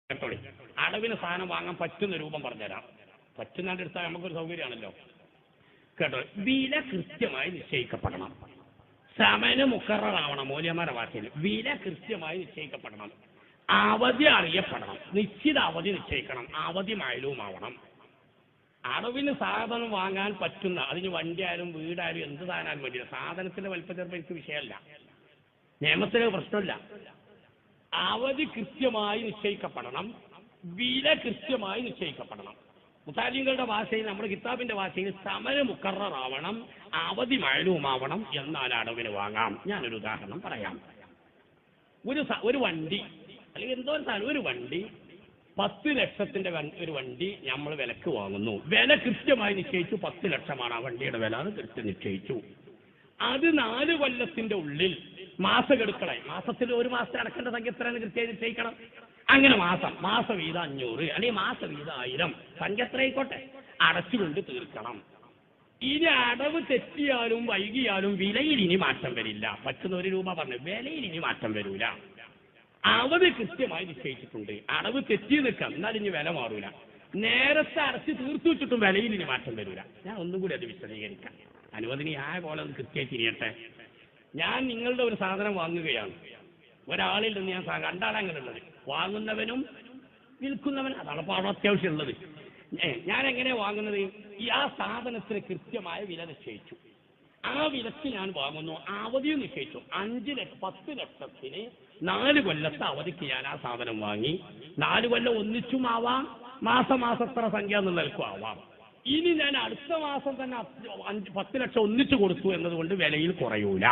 കേട്ടോളി. അടവിന് സാധനം വാങ്ങാൻ പറ്റുന്ന രൂപം പറഞ്ഞുതരാം. പറ്റുന്നതിൻ്റെ അടുത്താൽ നമുക്കൊരു സൗകര്യമാണല്ലോ. കേട്ടോ, വില കൃത്യമായി നിശ്ചയിക്കപ്പെടണം. സമന് മുക്കറാവണം. മൂല്യമാരുടെ ഭാഷയിൽ വില കൃത്യമായി നിശ്ചയിക്കപ്പെടണം. അവധി അറിയപ്പെടണം. നിശ്ചിത അവധി നിശ്ചയിക്കണം. അവധി മായലുമാവണം. അടവിന് സാധനം വാങ്ങാൻ പറ്റുന്ന, അതിന് വണ്ടിയായാലും വീടായാലും എന്ത് സാധനമായാലും വേണ്ടിയില്ല. സാധനത്തിന്റെ വലിപ്പം ചിലപ്പോൾ എനിക്ക് വിഷയമല്ല, നിയമത്തിന് പ്രശ്നമില്ല. അവധി കൃത്യമായി നിശ്ചയിക്കപ്പെടണം. വില കൃത്യമായി നിശ്ചയിക്കപ്പെടണം. മുത്താലിങ്ങളുടെ ഭാഷയിൽ, നമ്മുടെ കിതാബിന്റെ ഭാഷയിൽ സമന് മുക്കറാവണം, അവധി മായലുമാവണം. എന്നാൽ അടവിന് വാങ്ങാം. ഞാനൊരു ഉദാഹരണം പറയാം. ഒരു വണ്ടി അല്ലെങ്കിൽ എന്തോ ഒരു സാധനം, ഒരു വണ്ടി 10 ലക്ഷത്തിന്റെ ഒരു വണ്ടി നമ്മൾ വിലക്ക് വാങ്ങുന്നു. വില കൃത്യമായി നിശ്ചയിച്ചു. 10 ലക്ഷമാണ് ആ വണ്ടിയുടെ വില. അത് കൃത്യം നിശ്ചയിച്ചു. അത് 4 കൊല്ലത്തിന്റെ ഉള്ളിൽ മാസഗഡുക്കളായി, മാസത്തിൽ ഒരു മാസത്തെ അടക്കേണ്ട സംഖ്യ എത്രയാണ് കൃത്യമായി നിശ്ചയിക്കണം. അങ്ങനെ മാസവീതം 500 അല്ലെങ്കിൽ മാസവീതം 1000 സംഖ്യ എത്ര ആയിക്കോട്ടെ അടച്ചുകൊണ്ട് തീർക്കണം. ഇനി അടവ് തെറ്റിയാലും വൈകിയാലും വിലയിൽ ഇനി മാറ്റം വരില്ല. പറ്റുന്ന 1 രൂപ പറഞ്ഞു, വിലയിൽ ഇനി മാറ്റം വരൂല. അവധി കൃത്യമായി നിശ്ചയിച്ചിട്ടുണ്ട്. അടവ് തെറ്റി നിൽക്കാം, എന്നാൽ ഇനി വില മാറൂല. നേരത്തെ അടച്ച് തീർത്തു വെച്ചിട്ടും വിലയിൽ ഇനി മാറ്റം വരൂല. ഞാൻ ഒന്നും കൂടി അത് വിശദീകരിക്കാം. അനുവദനീയായ പോലെ അത് കൃത്യമായി തിരിയട്ടെ. ഞാൻ നിങ്ങളുടെ ഒരു സാധനം വാങ്ങുകയാണ്. ഒരാളിൽ നിന്ന് ഞാൻ രണ്ടാളങ്ങനെ ഉള്ളത്, വാങ്ങുന്നവനും വിൽക്കുന്നവനും. അതാണ് ഇപ്പോൾ അത്യാവശ്യം ഉള്ളത്. ഞാൻ എങ്ങനെയാണ് വാങ്ങുന്നത്? ആ സാധനത്തിന് കൃത്യമായ വില നിശ്ചയിച്ചു. ആ വിലക്ക് ഞാൻ വാങ്ങുന്നു. അവധിയും നിശ്ചയിച്ചു. 10 ലക്ഷത്തിന് 4 കൊല്ലത്തെ അവധിക്ക് ഞാൻ ആ സാധനം വാങ്ങി. 4 കൊല്ലം ഒന്നിച്ചും ആവാം, മാസം എത്ര സംഖ്യ എന്ന് നിൽക്കും ആവാം. ഇനി ഞാൻ അടുത്ത മാസം തന്നെ 10 ലക്ഷം ഒന്നിച്ചു കൊടുത്തു എന്നതുകൊണ്ട് വിലയിൽ കുറയൂല.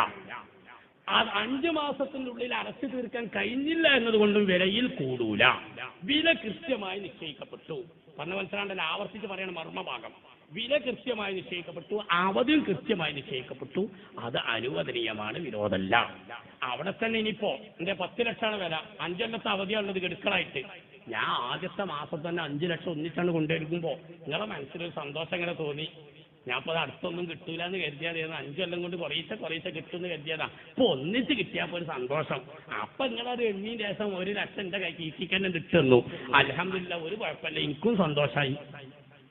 5 മാസത്തിൻ്റെ ഉള്ളിൽ അടച്ചു തീർക്കാൻ കഴിഞ്ഞില്ല എന്നതുകൊണ്ടും വിലയിൽ കൂടൂല. വില കൃത്യമായി നിശ്ചയിക്കപ്പെട്ടു. പറഞ്ഞ മനസ്സിലാണ്ടല്ലോ, ആവർത്തിച്ച് പറയണം മർമ്മഭാഗം. വില കൃത്യമായി നിശ്ചയിക്കപ്പെട്ടു, അവധിയും കൃത്യമായി നിശ്ചയിക്കപ്പെട്ടു. അത് അനുവദനീയമാണ്, വിരോധമല്ല. അവിടെ തന്നെ ഇനിയിപ്പോ എന്റെ 10 ലക്ഷമാണ് വില, 5 കൊല്ലത്തെ അവധിയാണുള്ളത് ഗഡുക്കളായിട്ട്. ഞാൻ ആദ്യത്തെ മാസം തന്നെ 5 ലക്ഷം ഒന്നിച്ചാണ് കൊണ്ടുവരുമ്പോ നിങ്ങളെ മനസ്സിലൊരു സന്തോഷം ഇങ്ങനെ തോന്നി. ഞാൻ അപ്പോൾ അത് അടുത്തൊന്നും കിട്ടൂല എന്ന് കരുതിയതായിരുന്നു. 5 കൊല്ലം കൊണ്ട് കുറേശ്ശെ കിട്ടുമെന്ന് കരുതിയതാ. ഇപ്പൊ ഒന്നിച്ച് കിട്ടിയപ്പോ ഒരു സന്തോഷം. അപ്പൊ നിങ്ങളത് എണ്ണീന് ശേഷം 1 ലക്ഷം എന്റെ കൈ കീറ്റിക്കന്നെ കിട്ടുന്നു. അൽഹംദുലില്ലാ, ഒരു കുഴപ്പമില്ല. എനിക്കും സന്തോഷമായി,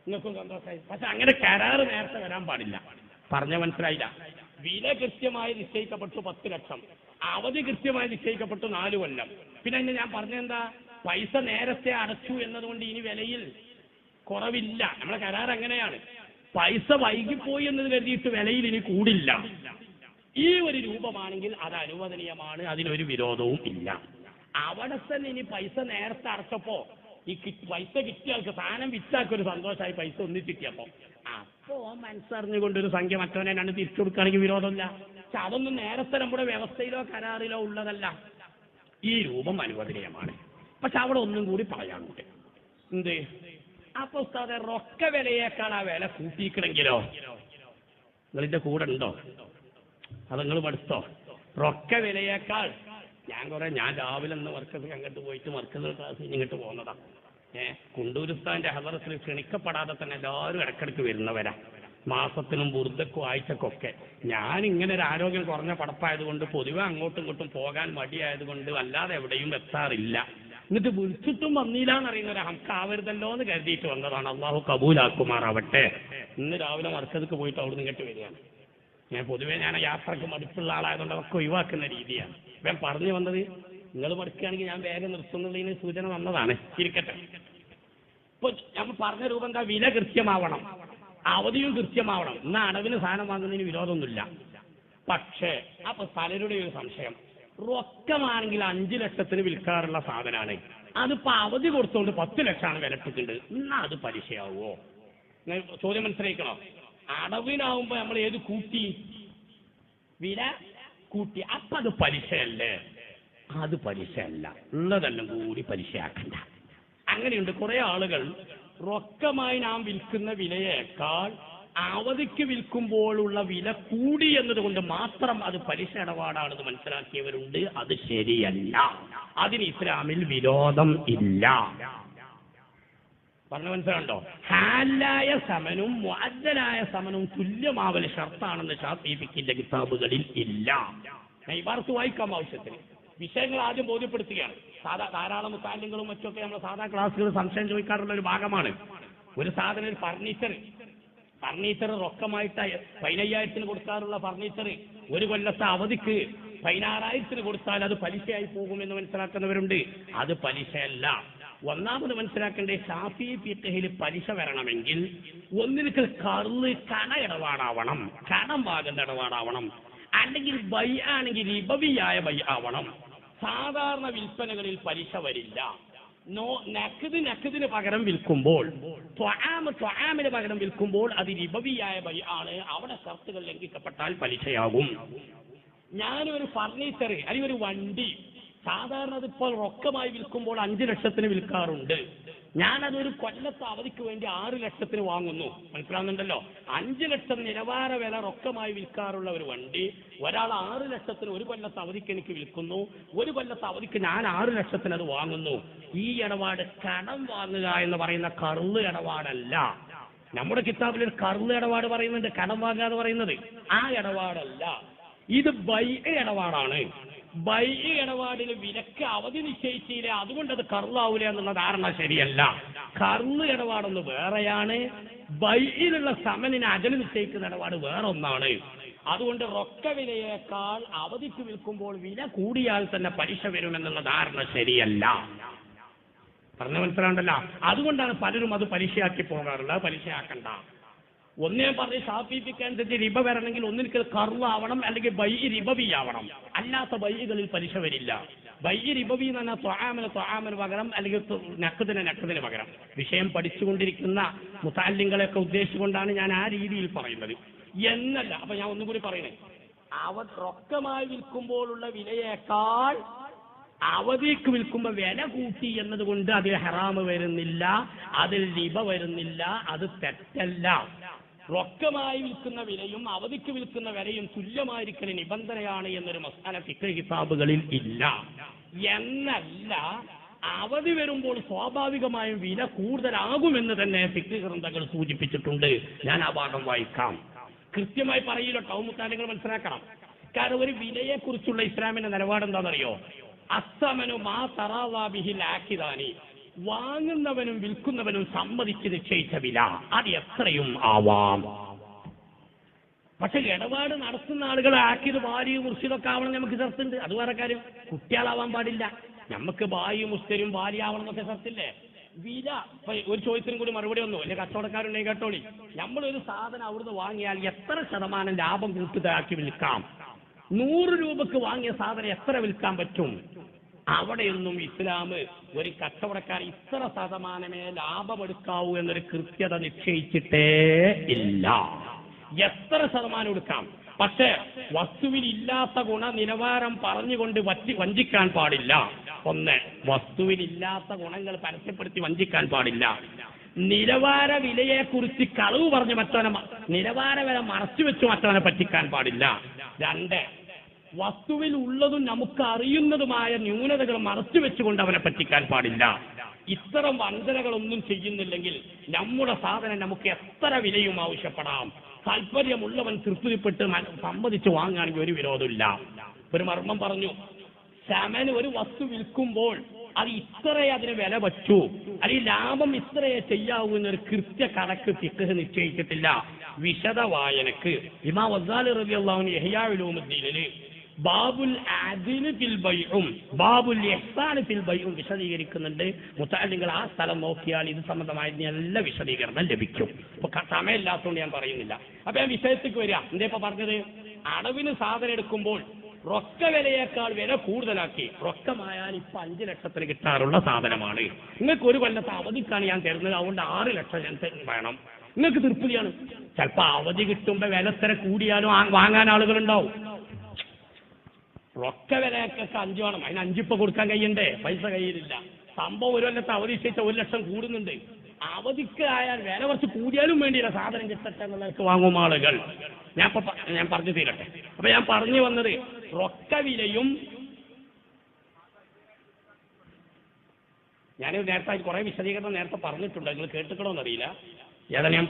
നിങ്ങൾക്കും സന്തോഷമായി. പക്ഷെ അങ്ങനെ കരാറ് നേരത്തെ വരാൻ പാടില്ല. പറഞ്ഞ മനസ്സിലായില്ല. വില കൃത്യമായി നിശ്ചയിക്കപ്പെട്ടു 10 ലക്ഷം, അവധി കൃത്യമായി നിശ്ചയിക്കപ്പെട്ടു 4 കൊല്ലം. പിന്നെ ഞാൻ പറഞ്ഞെന്താ, പൈസ നേരത്തെ അടച്ചു എന്നതുകൊണ്ട് ഇനി വിലയിൽ കുറവില്ല. നമ്മളെ കരാർ അങ്ങനെയാണ്. പൈസ വൈകിപ്പോയി എന്ന് കരുതിയിട്ട് വിലയിൽ ഇനി കൂടില്ല. ഈ ഒരു രൂപമാണെങ്കിൽ അത് അനുവദനീയമാണ്, അതിനൊരു വിരോധവും ഇല്ല. അവിടെ തന്നെ ഇനി പൈസ നേരത്തെ അടച്ചപ്പോ ഈ പൈസ കിട്ടിയാൾക്ക് സാധനം വിറ്റാക്കൊരു സന്തോഷമായി, പൈസ ഒന്നിച്ചിട്ടിയപ്പോ അപ്പോ മനസ്സറിഞ്ഞുകൊണ്ടൊരു സംഖ്യ മറ്റവനെ രണ്ട് തിരിച്ചു കൊടുക്കുകയാണെങ്കിൽ വിരോധമില്ല. പക്ഷെ അതൊന്നും നേരത്തെ നമ്മുടെ വ്യവസ്ഥയിലോ കരാറിലോ ഉള്ളതല്ല. ഈ രൂപം അനുവദനീയമാണ്. പക്ഷെ അവിടെ ഒന്നും കൂടി പറയാനുണ്ട്. എന്ത്? അപ്പൊ ഉസ്താദേ, റൊക്ക വിലയേക്കാൾ ആ വില കൂട്ടിക്കണമെങ്കിലോ? നിങ്ങളിന്റെ കൂടെ ഉണ്ടോ? അത് നിങ്ങൾ പഠിച്ചോ? റൊക്ക വിലയേക്കാൾ ഞാൻ രാവിലെ ഒന്ന് വർക്കത്ത് അങ്ങോട്ട് പോയിട്ട് വർക്കത്ത് ക്ലാസ് ഇങ്ങോട്ട് പോകുന്നതാ. കുണ്ടൂരുസ്ഥാന്റെ ഹദറത്തിൽ ക്ഷണിക്കപ്പെടാതെ തന്നെ എല്ലാവരും ഇടക്കിടക്ക് വരുന്നവരാ, മാസത്തിനും ബുർദക്കും ആഴ്ചക്കൊക്കെ. ഞാൻ ഇങ്ങനെ ഒരു ആരോഗ്യം കുറഞ്ഞ പടപ്പായതുകൊണ്ട് പൊതുവെ അങ്ങോട്ടും ഇങ്ങോട്ടും പോകാൻ മടിയായതുകൊണ്ട് അല്ലാതെ എവിടെയും എത്താറില്ല. എന്നിട്ട് വിളിച്ചിട്ടും വന്നില്ലാന്നറിയുന്ന ഒരു ഹംക്കാവരുതല്ലോ എന്ന് കരുതിയിട്ട് വന്നതാണ്. അള്ളാഹു കബൂലാക്കുമാറാവട്ടെ. ഇന്ന് രാവിലെ മർക്കത്ക്ക് പോയിട്ട് അവിടെ നിന്ന് ഇങ്ങോട്ട് വരികയാണ്. പൊതുവെ ഞാൻ യാത്രക്ക് മടുപ്പുള്ള ആളായതുകൊണ്ട് അതൊക്കെ ഒഴിവാക്കുന്ന രീതിയാണ്. ഞാൻ പറഞ്ഞു വന്നത്, നിങ്ങൾ മടുക്കുകയാണെങ്കിൽ ഞാൻ വേഗം നിർത്തുന്നതിന് സൂചന വന്നതാണ്. ഇരിക്കട്ടെ. ഇപ്പൊ നമ്മൾ പറഞ്ഞ രൂപം എന്താ? വില കൃത്യമാവണം, അവധിയും കൃത്യമാവണം. ഇന്ന് അടവിന് സാധനം വാങ്ങുന്നതിന് വിരോധമൊന്നുമില്ല. പക്ഷേ അപ്പൊ പലരുടെ ഒരു സംശയം, റൊക്കമാണെങ്കിൽ 5 ലക്ഷത്തിന് വിൽക്കാറുള്ള സാധനമാണ്, അതിപ്പോ അവധി കൊടുത്തുകൊണ്ട് 10 ലക്ഷമാണ് വിലപ്പിട്ടുണ്ട്, എന്നാ അത് പലിശയാവോ? ചോദ്യം മനസ്സിലാക്കണോ? അടവിനാവുമ്പോ നമ്മൾ ഏത് കൂട്ടി? വില കൂട്ടി. അപ്പൊ അത് പലിശയല്ലേ? അത് പലിശയല്ല, ഉള്ളതെല്ലാം കൂടി പലിശയാക്കണ്ട. അങ്ങനെയുണ്ട് കുറെ ആളുകൾ. റൊക്കമായി നാം വിൽക്കുന്ന വിലയേക്കാൾ അവധിക്ക് വിൽക്കുമ്പോഴുള്ള വില കൂടി എന്നതുകൊണ്ട് മാത്രം അത് പലിശ ഇടപാടാണെന്ന് മനസ്സിലാക്കിയവരുണ്ട്. അത് ശരിയല്ല. അതിന് ഇസ്ലാമിൽ വിരോധം ഇല്ല. പറഞ്ഞ മനസ്സിലാണ്ടോ? ഹാലായ സമനും മുഅജ്ജലായ സമനും തുല്യമാവൽ ഷർത്താണെന്ന് ശാഫിഈ ഫിഖിന്റെ കിതാബുകളിൽ ഇല്ല. ഞാൻ ഇബാറത്ത് വായിക്കാം ആവശ്യത്തിന്. വിഷയങ്ങൾ ആദ്യം ബോധ്യപ്പെടുത്തുകയാണ്. ധാരാളം മുത്താലിങ്ങളും മറ്റൊക്കെ നമ്മൾ സാധാ ക്ലാസ്സുകൾ സംശയം ചോദിക്കാറുള്ള ഒരു ഭാഗമാണ്. ഒരു സാധനം, ഒരു ഫർണിച്ചർ റൊക്കമായിട്ട് 15,000 കൊടുക്കാറുള്ള ഫർണിച്ചർ ഒരു കൊല്ലത്തെ അവധിക്ക് 16,000 കൊടുത്താൽ അത് പലിശയായി പോകുമെന്ന് മനസ്സിലാക്കുന്നവരുണ്ട്. അത് പലിശയല്ല. ഒന്നാമത് മനസ്സിലാക്കേണ്ടത് ഷാഫി ഫിഖ്ഹിൽ പലിശ വരണമെങ്കിൽ ഒന്നിനേക്കാൾ കണ ഇടപാടാവണം, കടം വാങ്ങുന്ന ഇടപാടാവണം, അല്ലെങ്കിൽ ബൈ ആണെങ്കിൽ റിബവിയായ ബൈ ആവണം. സാധാരണ വിൽപ്പനകളിൽ പലിശ വരില്ല. നഖദിന് പകരം വിൽക്കുമ്പോൾ, ത്വആമിന് പകരം വിൽക്കുമ്പോൾ അത് റിബവിയായ ബൈ ആണ്. അവിടെ ഷർത്തുകൾ ലംഘിക്കപ്പെട്ടാൽ പലിശയാകും. ഞാനൊരു ഫർണിച്ചർ അല്ലെങ്കിൽ ഒരു വണ്ടി സാധാരണ അതിപ്പോൾ റൊക്കമായി വിൽക്കുമ്പോൾ 5 ലക്ഷത്തിന് വിൽക്കാറുണ്ട്. ഞാനതൊരു കൊല്ലത്തെ അവധിക്ക് വേണ്ടി 6 ലക്ഷത്തിന് വാങ്ങുന്നു. മനസ്സിലാകുന്നുണ്ടല്ലോ? 5 ലക്ഷം നിലവാര വില റൊക്കമായി വിൽക്കാറുള്ള ഒരു വണ്ടി ഒരാൾ 6 ലക്ഷത്തിന് ഒരു കൊല്ലത്തെ അവധിക്ക് എനിക്ക് വിൽക്കുന്നു. ഒരു കൊല്ലത്തെ അവധിക്ക് ഞാൻ 6 ലക്ഷത്തിന് അത് വാങ്ങുന്നു. ഈ ഇടപാട് കടം വാങ്ങുക എന്ന് പറയുന്ന കർള് ഇടപാടല്ല. നമ്മുടെ കിതാബിൽ ഒരു കർള് ഇടപാട് പറയുന്നുണ്ട്, കടം വാങ്ങുക എന്ന് പറയുന്നത്. ആ ഇടപാടല്ല, ഇത് ബൈ ഇടപാടാണ്. ബൈ ഇടപാടിൽ വിലക്ക് അവധി നിശ്ചയിച്ചില്ല, അതുകൊണ്ട് അത് കർളാവൂല എന്നുള്ള ധാരണ ശരിയല്ല. കർള് ഇടപാടൊന്ന് വേറെയാണ്, ബൈയിലുള്ള സമനിന് അജല് നിശ്ചയിക്കുന്ന ഇടപാട് വേറെ ഒന്നാണ്. അതുകൊണ്ട് റൊക്ക വിലയേക്കാൾ അവധിക്ക് വിൽക്കുമ്പോൾ വില കൂടിയാൽ തന്നെ പലിശ വരുമെന്നുള്ള ധാരണ ശരിയല്ല. പറഞ്ഞ മനസ്സിലാണ്ടല്ലോ? അതുകൊണ്ടാണ് പലരും അത് പലിശയാക്കി പോകാറുള്ളത്. പലിശയാക്കണ്ട. ഒന്നേ പറഞ്ഞ് ഷാഫിക്ക് റിബ വരണമെങ്കിൽ ഒന്നിനേക്കാൾ കർളാവണം, അല്ലെങ്കിൽ ബൈ റിബവിയാവണം. അല്ലാത്ത ബൈകളിൽ പലിശ വരില്ല. ബൈ റിബവി എന്ന് പറഞ്ഞാൽ ത്വആമിന് പകരം, അല്ലെങ്കിൽ നഖദിന് പകരം. വിഷയം പഠിച്ചുകൊണ്ടിരിക്കുന്ന മുതഅല്ലിങ്ങളെയൊക്കെ ഉദ്ദേശിച്ചുകൊണ്ടാണ് ഞാൻ ആ രീതിയിൽ പറയുന്നത് എന്നല്ല. അപ്പൊ ഞാൻ ഒന്നും കൂടി പറയണേ, റൊക്കമായി വിൽക്കുമ്പോഴുള്ള വിലയേക്കാൾ അവധിക്ക് വിൽക്കുമ്പോൾ വില കൂട്ടി എന്നതുകൊണ്ട് അതിൽ ഹറാമ് വരുന്നില്ല, അതിൽ റിബ വരുന്നില്ല, അത് തെറ്റല്ല. റൊക്കമായി വിൽക്കുന്ന വിലയും അവധിക്ക് വിൽക്കുന്ന വിലയും തുല്യമായിരിക്കൽ നിബന്ധനയാണ് എന്നൊരു മസ്അല ഫിഖ് കിതാബുകളിൽ ഇല്ല. എന്നല്ല, അവധി വരുമ്പോൾ സ്വാഭാവികമായും വില കൂടുതലാകുമെന്ന് തന്നെ ഫിഖ് ഗ്രന്ഥങ്ങൾ സൂചിപ്പിച്ചിട്ടുണ്ട്. ഞാൻ ആ ഭാഗം വായിക്കാം. കൃത്യമായി പറയില്ല, മുത്താലിങ്ങൾ മനസ്സിലാക്കണം. കാരണം ഒരു വിലയെ കുറിച്ചുള്ള ഇസ്ലാമിന്റെ നിലപാട് എന്താണെന്നറിയോ? അസ്സമനു മാ തറാവാ ബിഹിൽ ആഖിദാനി, വാങ്ങുന്നവനും വിൽക്കുന്നവനും സമ്മതിച്ച് നിശ്ചയിച്ച വില അത് എത്രയും ആവാം. പക്ഷെ ഇടപാട് നടത്തുന്ന ആളുകൾ ആക്കിയത് ഭാര്യയും മുർഷിദൊക്കെ ആവണം നമുക്ക് ചർച്ചുണ്ട്. അത് വേറെ കാര്യം. കുട്ടികളാവാൻ പാടില്ല. നമുക്ക് ഭാര്യയും മുസ്തരും ഭാര്യ ആവണം എന്നൊക്കെ ചർച്ചില്ലേ? വില ഒരു ചോദ്യത്തിനും കൂടി മറുപടി വന്നു. അല്ലെ കച്ചവടക്കാരുണ്ടെങ്കിൽ കേട്ടോളി. നമ്മളൊരു സാധനം അവിടുന്ന് വാങ്ങിയാൽ എത്ര ശതമാനം ലാഭം കൂട്ടുതാക്കി വിൽക്കാം? 100 രൂപക്ക് വാങ്ങിയ സാധനം എത്ര വിൽക്കാൻ പറ്റും? അവിടെയൊന്നും ഇസ്ലാം ഒരു കച്ചവടക്കാർ ഇത്ര ശതമാനമേ ലാഭമെടുക്കാവൂ എന്നൊരു കൃത്യത നിശ്ചയിച്ചിട്ടേ ഇല്ല. എത്ര ശതമാനം എടുക്കാം. പക്ഷെ വസ്തുവിൽ ഇല്ലാത്ത ഗുണനിലവാരം പറഞ്ഞുകൊണ്ട് വഞ്ചിക്കാൻ പാടില്ല. ഒന്ന്, വസ്തുവിൽ ഇല്ലാത്ത ഗുണങ്ങൾ പരസ്യപ്പെടുത്തി വഞ്ചിക്കാൻ പാടില്ല. നിലവാര വിലയെക്കുറിച്ച് കളവ് പറഞ്ഞ് മറ്റവനെ, നിലവാര വില മറച്ചു വെച്ച് മറ്റവനെ പറ്റിക്കാൻ പാടില്ല. 2, വസ്തുവിൽ ഉള്ളതും നമുക്ക് അറിയുന്നതുമായ ന്യൂനതകൾ മറച്ചു വെച്ചുകൊണ്ട് അവനെ പറ്റിക്കാൻ പാടില്ല. ഇത്തരം വഞ്ചനകളൊന്നും ചെയ്യുന്നില്ലെങ്കിൽ നമ്മുടെ സാധനം നമുക്ക് എത്ര വിലയും ആവശ്യപ്പെടാം. താല്പര്യമുള്ളവൻ തൃപ്തിപ്പെട്ട് സമ്മതിച്ച് വാങ്ങാണെങ്കിൽ ഒരു വിരോധമില്ല. ഒരു മർമ്മം പറഞ്ഞു, സമന് ഒരു വസ്തു വിൽക്കുമ്പോൾ അത് ഇത്രയെ അതിന് വില വച്ചു, അല്ലെങ്കിൽ ലാഭം ഇത്രയെ ചെയ്യാവൂ എന്നൊരു കൃത്യ കണക്ക് ഫിഖ് നിശ്ചയിച്ചിട്ടില്ല. വിശദ വായനക്ക് ഇമാം ഗസാലി റളിയല്ലാഹു അൻഹു ഇഹ്യാ ഉലൂമുദ്ദീനിൽ ബാബുൽ അദ്ൽ ഫിൽ ബൈഉം ബാബുൽ ഇഹ്സാൻ ഫിൽ ബൈഉം വിശദീകരിക്കുന്നുണ്ട്. മുതഅല്ലിങ്ങൾ ആ സ്ഥലം നോക്കിയാൽ ഇത് സംബന്ധമായ നല്ല വിശദീകരണം ലഭിക്കും. അപ്പൊ സമയമില്ലാത്തതുകൊണ്ട് ഞാൻ പറയുന്നില്ല. അപ്പൊ ഞാൻ വിഷയത്തേക്ക് വരിക. എന്താ ഇപ്പൊ പറഞ്ഞത്? അടവിന് സാധനം എടുക്കുമ്പോൾ റൊക്ക വിലയേക്കാൾ വില കൂടുതലാക്കി. റൊക്കമായാൽ ഇപ്പൊ 5 ലക്ഷത്തിന് കിട്ടാറുള്ള സാധനമാണ്. നിങ്ങൾക്ക് ഒരു കൊല്ലത്തെ അവധിക്കാണ് ഞാൻ തരുന്നത്, അതുകൊണ്ട് 6 ലക്ഷം ഞാൻ വേണം. നിങ്ങൾക്ക് തൃപ്തിയാണ്. ചിലപ്പോ അവധി കിട്ടുമ്പോ വില ഇത്ര കൂടിയാലും വാങ്ങാൻ ആളുകളുണ്ടാവും. റൊക്ക വിലയൊക്കെ 5 വേണം, അതിന് 5 ഇപ്പൊ കൊടുക്കാൻ കഴിയണ്ടേ? പൈസ കയ്യിലില്ല. സംഭവം ഒരു കൊല്ലത്തെ അവധി നിശ്ചയിച്ച 1 ലക്ഷം കൂടുന്നുണ്ട്. അവധിക്ക് ആയാൽ വില കുറച്ച് കൂടിയാലും വേണ്ടിയില്ല, സാധനം കിട്ടട്ടെ എന്നുള്ളവർക്ക് വാങ്ങും ആളുകൾ. ഞാൻ പറഞ്ഞു തീരട്ടെ. അപ്പൊ ഞാൻ പറഞ്ഞു വന്നത്, റൊക്ക വിലയും ഞാൻ നേരത്തെ കുറെ വിശദീകരണം നേരത്തെ പറഞ്ഞിട്ടുണ്ട്, നിങ്ങൾ കേട്ടിക്കണമെന്നറിയില്ല. ഏതായാലും ഞാൻ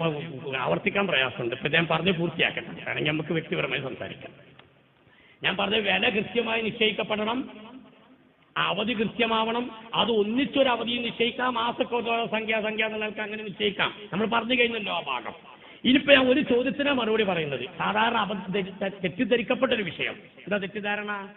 ആവർത്തിക്കാൻ പ്രയാസമുണ്ട്. ഇപ്പൊ ഞാൻ പറഞ്ഞ് പൂർത്തിയാക്കട്ടെ, വേണമെങ്കിൽ നമുക്ക് വ്യക്തിപരമായി സംസാരിക്കാം. ഞാൻ പറഞ്ഞ വില കൃത്യമായി നിശ്ചയിക്കപ്പെടണം. അവധി കൃത്യമാവണം. അത് ഒന്നിച്ചൊരു അവധി നിശ്ചയിക്കാം, മാസക്കോട്ടോ സംഖ്യ നിങ്ങൾക്ക് അങ്ങനെ നിശ്ചയിക്കാം. നമ്മൾ പറഞ്ഞു കഴിഞ്ഞല്ലോ ആ ഭാഗം. ഇനിയിപ്പോ ഞാൻ ഒരു ചോദ്യത്തിനാ മറുപടി പറയുന്നത്. സാധാരണ തെറ്റിദ്ധരിക്കപ്പെട്ടൊരു വിഷയം. എന്താ തെറ്റിദ്ധാരണ?